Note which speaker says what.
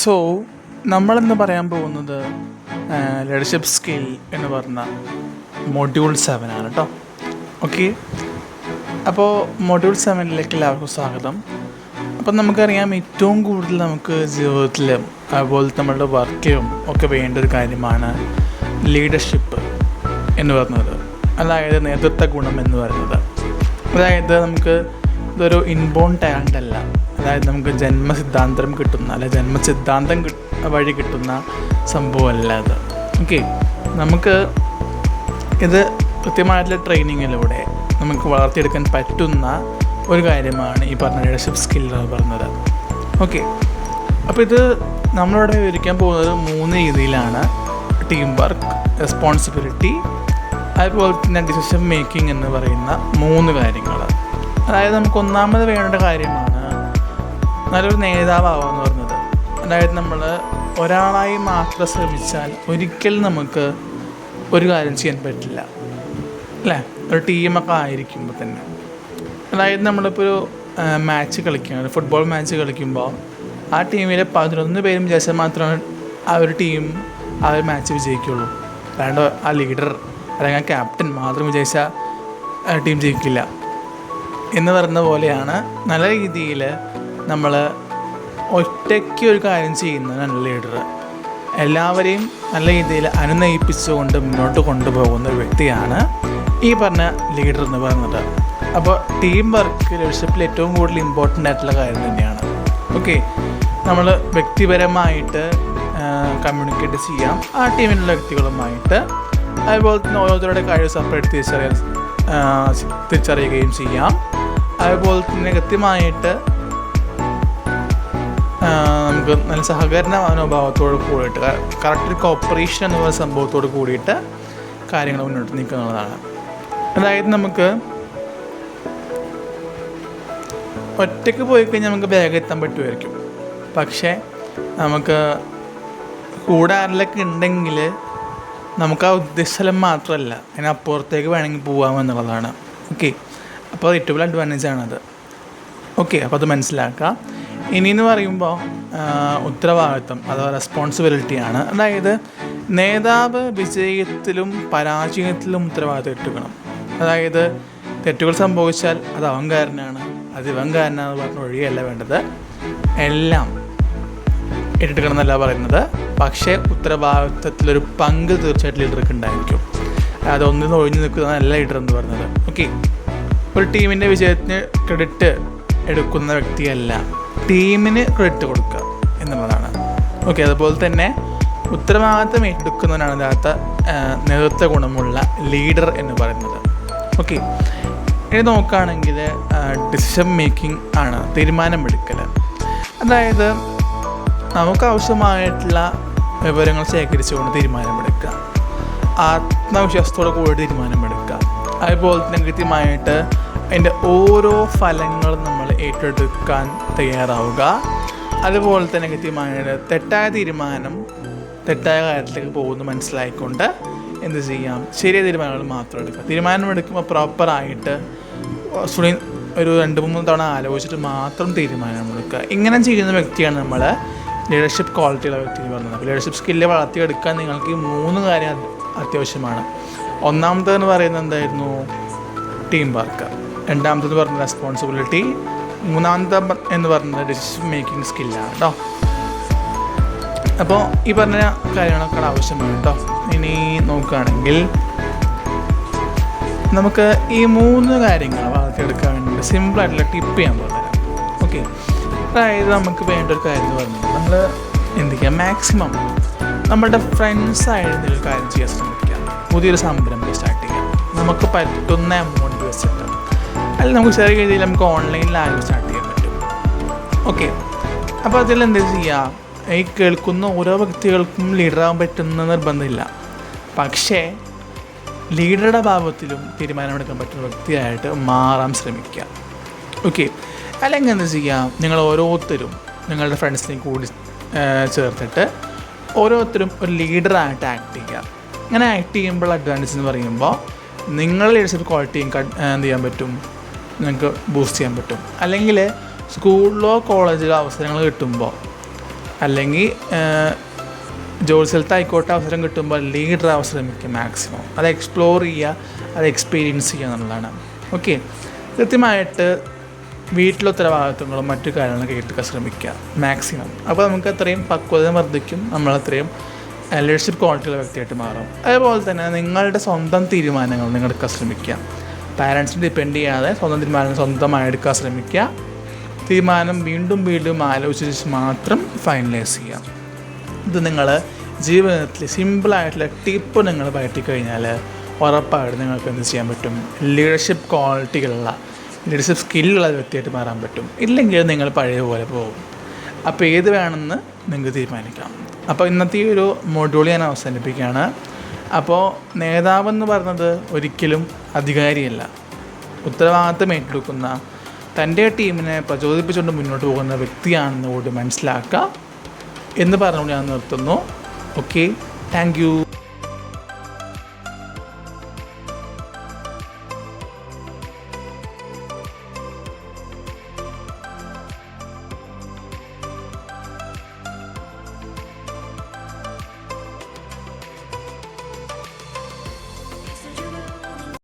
Speaker 1: So നമ്മളിന്ന് പറയാൻ പോകുന്നത് ലീഡർഷിപ്പ് സ്കിൽ എന്ന് പറഞ്ഞ മൊഡ്യൂൾ 7 ആണ് കേട്ടോ. ഓക്കെ, അപ്പോൾ മൊഡ്യൂൾ 7ലേക്ക് എല്ലാവർക്കും സ്വാഗതം. അപ്പം നമുക്കറിയാം, ഏറ്റവും കൂടുതൽ നമുക്ക് ജീവിതത്തിലും അതുപോലെ നമ്മളുടെ വർക്കിലും ഒക്കെ വേണ്ട ഒരു കാര്യമാണ് ലീഡർഷിപ്പ് എന്ന് പറയുന്നത്, അതായത് നേതൃത്വ ഗുണം എന്ന് പറയുന്നത്. അതായത് നമുക്ക് ഇതൊരു ഇൻബോൺ ടാലൻ്റ് അല്ല, അതായത് നമുക്ക് ജന്മസിദ്ധാന്തം കിട്ടുന്ന അല്ലെ ജന്മസിദ്ധാന്തം വഴി കിട്ടുന്ന സംഭവമല്ല അത്. ഓക്കെ, നമുക്ക് ഇത് കൃത്യമായിട്ടുള്ള ട്രെയിനിങ്ങിലൂടെ നമുക്ക് വളർത്തിയെടുക്കാൻ പറ്റുന്ന ഒരു കാര്യമാണ് ഈ പറഞ്ഞ ലീഡർഷിപ്പ് സ്കിൽ എന്ന് പറയുന്നത്. ഓക്കെ, അപ്പോൾ ഇത് നമ്മളിവിടെ വിവരിക്കാൻ പോകുന്നത് 3 രീതിയിലാണ്: ടീം വർക്ക്, റെസ്പോൺസിബിലിറ്റി, അതുപോലെ തന്നെ ഡിസിഷൻ മേക്കിംഗ് എന്ന് പറയുന്ന 3 കാര്യങ്ങൾ. അതായത് നമുക്ക് ഒന്നാമത് വേണ്ട കാര്യമാണ് നല്ലൊരു നേതാവാകുമെന്ന് പറയുന്നത്. അതായത് നമ്മൾ ഒരാളായി മാത്രം ശ്രമിച്ചാൽ ഒരിക്കലും നമുക്ക് ഒരു കാര്യം ചെയ്യാൻ പറ്റില്ല, അല്ലേ? ഒരു ടീമൊക്കെ ആയിരിക്കുമ്പോൾ തന്നെ, അതായത് നമ്മളിപ്പോൾ ഒരു മാച്ച് കളിക്കുകയാണ്, ഫുട്ബോൾ മാച്ച് കളിക്കുമ്പോൾ ആ ടീമിലെ 11 പേരും വിചാരിച്ചാൽ മാത്രമാണ് ആ ഒരു ടീം ആ ഒരു മാച്ച് വിജയിക്കുള്ളൂ. അല്ലാണ്ട് ആ ലീഡർ അല്ലെങ്കിൽ ആ ക്യാപ്റ്റൻ മാത്രം വിജയിച്ചാൽ ടീം ജയിക്കില്ല എന്ന് പറയുന്ന പോലെയാണ് നല്ല രീതിയിൽ നമ്മൾ ഒറ്റയ്ക്ക് ഒരു കാര്യം ചെയ്യുന്ന നല്ല ലീഡർ എല്ലാവരെയും നല്ല രീതിയിൽ അനുനയിപ്പിച്ചുകൊണ്ട് മുന്നോട്ട് കൊണ്ടുപോകുന്ന ഒരു വ്യക്തിയാണ് ഈ പറഞ്ഞ ലീഡർ എന്ന് പറയുന്നത്. അപ്പോൾ ടീം വർക്ക് ലീഡർഷിപ്പിൽ ഏറ്റവും കൂടുതൽ ഇമ്പോർട്ടൻ്റ് ആയിട്ടുള്ള കാര്യം തന്നെയാണ്. ഓക്കെ, നമ്മൾ വ്യക്തിപരമായിട്ട് കമ്മ്യൂണിക്കേറ്റ് ചെയ്യാം ആ ടീമിലുള്ള വ്യക്തികളുമായിട്ട്, അതുപോലെ തന്നെ ഓരോരുത്തരുടെ കഴിവ് സെപ്പറേറ്റ് തിരിച്ചറിയുകയും ചെയ്യാം. അതുപോലെ തന്നെ കൃത്യമായിട്ട് നമുക്ക് നല്ല സഹകരണ മനോഭാവത്തോട് കൂടിയിട്ട്, കറക്റ്റ് കോപ്പറേഷൻ എന്ന സംഭവത്തോട് കൂടിയിട്ട് കാര്യങ്ങൾ മുന്നോട്ട് നീക്കുന്നതാണ്. അതായത് നമുക്ക് ഒറ്റയ്ക്ക് പോയി കഴിഞ്ഞാൽ നമുക്ക് വേഗം എത്താൻ പറ്റുമായിരിക്കും, പക്ഷേ നമുക്ക് കൂടെ ആരിലൊക്കെ ഉണ്ടെങ്കിൽ നമുക്ക് ആ ഉദ്ദേശസ്ഥലം മാത്രമല്ല, അതിനപ്പുറത്തേക്ക് വേണമെങ്കിൽ പോകാമെന്നുള്ളതാണ്. ഓക്കെ, അപ്പോൾ ഏറ്റവും വലിയ അഡ്വാൻറ്റേജാണത്. ഓക്കെ, അപ്പോൾ അത് മനസ്സിലാക്കാം. ഇനിയെന്ന് പറയുമ്പോൾ ഉത്തരവാദിത്വം അഥവാ റെസ്പോൺസിബിലിറ്റിയാണ്. അതായത് നേതാവ് വിജയത്തിലും പരാജയത്തിലും ഉത്തരവാദിത്വം എടുക്കണം. അതായത് തെറ്റുകൾ സംഭവിച്ചാൽ അത് അവൻ കാരനാണ്, അത് ഇവൻ കാരനാണെന്ന് പറഞ്ഞ ഒഴിയല്ല വേണ്ടത്, എല്ലാം ഏറ്റെടുക്കണം എന്നല്ല പറയുന്നത്. പക്ഷേ ഉത്തരവാദിത്വത്തിലൊരു പങ്ക് തീർച്ചയായിട്ടും ലീഡർക്ക് ഉണ്ടായിരിക്കും. അതൊന്നും ഒഴിഞ്ഞു നിൽക്കുന്നതല്ല ലീഡർ എന്ന് പറയുന്നത്. ഓക്കെ, ഒരു ടീമിൻ്റെ വിജയത്തിന് ക്രെഡിറ്റ് എടുക്കുന്ന വ്യക്തിയല്ല, ടീമിന് ക്രെഡിറ്റ് കൊടുക്കുക എന്നുള്ളതാണ്. ഓക്കെ, അതുപോലെ തന്നെ ഉത്തരവാദിത്തം ഏറ്റെടുക്കുന്നതിനാണ് യഥാർത്ഥ നേതൃത്വ ഗുണമുള്ള ലീഡർ എന്ന് പറയുന്നത്. ഓക്കെ, ഇനി നോക്കുകയാണെങ്കിൽ ഡിസിഷൻ മേക്കിംഗ് ആണ്, തീരുമാനമെടുക്കൽ. അതായത് നമുക്ക് ആവശ്യമായിട്ടുള്ള വിവരങ്ങൾ ശേഖരിച്ചുകൊണ്ട് തീരുമാനമെടുക്കുക, ആത്മവിശ്വാസത്തോടെ കൂടി തീരുമാനമെടുക്കുക, അതുപോലെ തന്നെ കൃത്യമായിട്ട് അതിൻ്റെ ഓരോ ഫലങ്ങളും നമ്മൾ ഏറ്റെടുക്കാൻ തയ്യാറാവുക. അതുപോലെ തന്നെ കൃത്യമായിട്ട് തെറ്റായ തീരുമാനം തെറ്റായ കാര്യത്തിലേക്ക് പോകുന്നു മനസ്സിലായിക്കൊണ്ട് എന്ത് ചെയ്യാം, ശരിയായ തീരുമാനങ്ങൾ മാത്രം എടുക്കുക. തീരുമാനമെടുക്കുമ്പോൾ പ്രോപ്പറായിട്ട് ഒരു 2-3 തവണ ആലോചിച്ചിട്ട് മാത്രം തീരുമാനമെടുക്കുക. ഇങ്ങനെ ചെയ്യുന്ന വ്യക്തിയാണ് നമ്മൾ ലീഡർഷിപ്പ് ക്വാളിറ്റിയുള്ള വ്യക്തി എന്ന് പറയുന്നത്. അപ്പോൾ ലീഡർഷിപ്പ് സ്കില്ല് വളർത്തിയെടുക്കാൻ നിങ്ങൾക്ക് ഈ 3 കാര്യം അത്യാവശ്യമാണ്. ഒന്നാമതെന്ന് പറയുന്നത് എന്തായിരുന്നു? Team work. രണ്ടാമതെന്ന് പറഞ്ഞത് റെസ്പോൺസിബിലിറ്റി. മൂന്നാമത്തെ എന്ന് പറയുന്നത് ഡിസിഷൻ മേക്കിംഗ് സ്കില്ലാണ് കേട്ടോ. അപ്പോൾ ഈ പറഞ്ഞ കാര്യങ്ങളൊക്കെ ആവശ്യമാണ് കേട്ടോ. ഇനി നോക്കുകയാണെങ്കിൽ നമുക്ക് ഈ 3 കാര്യങ്ങൾ വളർത്തിയെടുക്കാൻ വേണ്ടി സിമ്പിളായിട്ടുള്ള ടിപ്പ് ഞാൻ പറഞ്ഞുതരാം. ഓക്കെ, അതായത് നമുക്ക് വേണ്ട ഒരു കാര്യം എന്ന് പറഞ്ഞാൽ നമ്മൾ എന്ത് ചെയ്യുക, മാക്സിമം നമ്മുടെ ഫ്രണ്ട്സായിട്ട് ഒരു കാര്യം ചെയ്യാൻ ശ്രമിക്കുക. പുതിയൊരു സംരംഭം സ്റ്റാർട്ട് ചെയ്യാം, നമുക്ക് പറ്റുന്ന എമൗണ്ട് വെച്ചിട്ട്, അല്ലെങ്കിൽ നമുക്ക് ചെറിയ രീതിയിൽ നമുക്ക് ഓൺലൈനിലായാലും സ്റ്റാർട്ട് ചെയ്യാൻ പറ്റും. ഓക്കെ, അപ്പോൾ അതിൽ എന്താ ചെയ്യുക, ഈ കേൾക്കുന്ന ഓരോ വ്യക്തികൾക്കും ലീഡറാകാൻ പറ്റുന്ന നിർബന്ധമില്ല, പക്ഷേ ലീഡറുടെ ഭാവത്തിലും തീരുമാനമെടുക്കാൻ പറ്റുന്ന വ്യക്തിയായിട്ട് മാറാൻ ശ്രമിക്കുക. ഓക്കെ, അല്ലെങ്കിൽ എന്താ ചെയ്യുക, നിങ്ങൾ ഓരോരുത്തരും നിങ്ങളുടെ ഫ്രണ്ട്സിനെ കൂടി ചേർത്തിട്ട് ഓരോരുത്തരും ഒരു ലീഡറായിട്ട് ആക്ട് ചെയ്യുക. അങ്ങനെ ആക്ട് ചെയ്യുമ്പോൾ അഡ്വാൻറ്റേജ് എന്ന് പറയുമ്പോൾ നിങ്ങളുടെ ലീഡർഷിപ്പ് ക്വാളിറ്റിയും എന്ത് ചെയ്യാൻ പറ്റും, നിങ്ങൾക്ക് ബൂസ്റ്റ് ചെയ്യാൻ പറ്റും. അല്ലെങ്കിൽ സ്കൂളിലോ കോളേജിലോ അവസരങ്ങൾ കിട്ടുമ്പോൾ അല്ലെങ്കിൽ ജോലി സ്ഥലത്തായിക്കോട്ടെ അവസരം കിട്ടുമ്പോൾ ലീഡർ ആവാൻ ശ്രമിക്കുക മാക്സിമം. അത് എക്സ്പ്ലോർ ചെയ്യുക, അത് എക്സ്പീരിയൻസ് ചെയ്യുക എന്നുള്ളതാണ്. ഓക്കെ, കൃത്യമായിട്ട് വീട്ടിലെ ഉത്തരവാദിത്വങ്ങളും മറ്റു കാര്യങ്ങളൊക്കെ ഏറ്റെടുക്കാൻ ശ്രമിക്കുക മാക്സിമം. അപ്പോൾ നമുക്ക് അത്രയും പക്വത വർദ്ധിക്കും, നമ്മളത്രയും ലീഡർഷിപ്പ് ക്വാളിറ്റിയുള്ള വ്യക്തിയായിട്ട് മാറും. അതേപോലെ തന്നെ നിങ്ങളുടെ സ്വന്തം തീരുമാനങ്ങൾ നിങ്ങൾ എടുക്കാൻ ശ്രമിക്കുക. പാരൻസിനെ ഡിപ്പെൻഡ് ചെയ്യാതെ സ്വന്തം തീരുമാനങ്ങൾ സ്വന്തമായി എടുക്കാൻ ശ്രമിക്കുക. തീരുമാനം വീണ്ടും വീണ്ടും ആലോചിച്ച് മാത്രം ഫൈനലൈസ് ചെയ്യാം. ഇത് നിങ്ങൾ ജീവിതത്തിൽ സിമ്പിളായിട്ടുള്ള ടിപ്പ് നിങ്ങൾ പയറ്റിക്കഴിഞ്ഞാൽ ഉറപ്പായിട്ട് നിങ്ങൾക്ക് എന്ത് ചെയ്യാൻ പറ്റും, ലീഡർഷിപ്പ് ക്വാളിറ്റികളുള്ള ലീഡർഷിപ്പ് സ്കില്ലുള്ള വ്യക്തിയായിട്ട് മാറാൻ പറ്റും. ഇല്ലെങ്കിൽ നിങ്ങൾ പഴയ പോലെ പോകും. അപ്പോൾ ഏത് വേണമെന്ന് നിങ്ങൾക്ക് തീരുമാനിക്കാം. അപ്പോൾ ഇന്നത്തെ ഈ ഒരു മൊഡ്യൂൾ ഞാൻ അവസാനിപ്പിക്കുകയാണ്. അപ്പോൾ നേതാവെന്ന് പറഞ്ഞത് ഒരിക്കലും അധികാരിയല്ല, ഉത്തരവാദിത്തം ഏറ്റെടുക്കുന്ന തൻ്റെ ടീമിനെ പ്രചോദിപ്പിച്ചുകൊണ്ട് മുന്നോട്ട് പോകുന്ന വ്യക്തിയാണെന്ന് കൂടി മനസ്സിലാക്കുക എന്ന് പറഞ്ഞുകൊണ്ട് ഞാൻ നിർത്തുന്നു. Okay, thank you.